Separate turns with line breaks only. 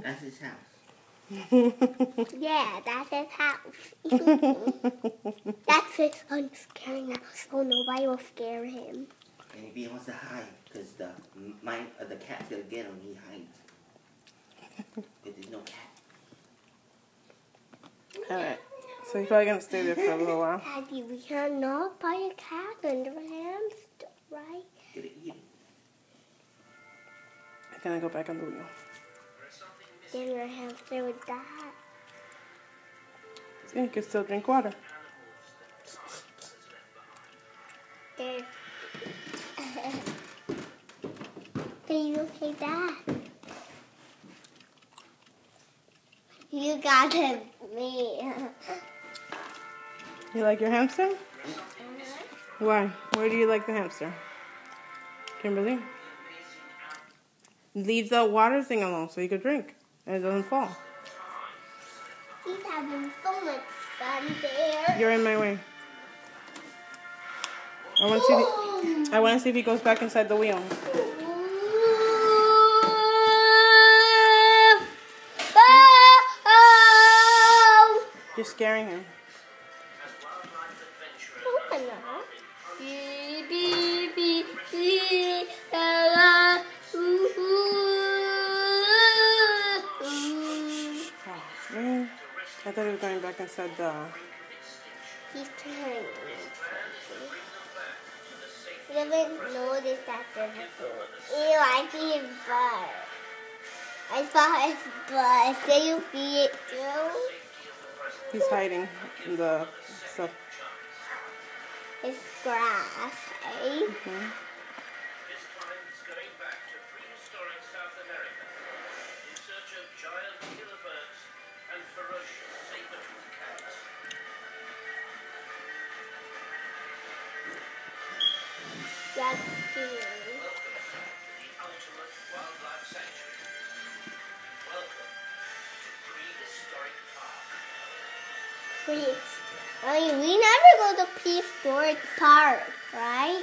That's his house.
Yeah, that's his house. That's his unscaring house, so nobody will scare him.
And if he wants to hide, because the cat's gonna get him, he hides. But there's no cat.
Alright. So he's probably gonna stay there for a little while.
Daddy, we cannot buy a cat and a hamster, right?
Gonna eat him.
I'm gonna go back on the wheel.
Then your hamster would die.
See, you can still drink water.
There. Are you okay, Dad? You got him, me.
You like your hamster? Why? Where do you like the hamster? Kimberly? Leave the water thing alone so you can drink and it doesn't fall.
He's having so much fun there.
You're in my way. I want to see if he goes back inside the wheel. You're scaring him. I thought he was going back inside the...
He's turning. He doesn't notice that there's a food. Ew, I see his butt. I saw his butt. Did you see it too?
He's hiding in the stuff.
It's grass, eh?
Mm-hmm.
This time it's going back to prehistoric South America in search of giant killer birds and ferocious saber-toothed cats.
That's scary.
Welcome to the ultimate wildlife sanctuary. Welcome to Prehistoric Park.
Please. I mean, we never go to prehistoric park, right?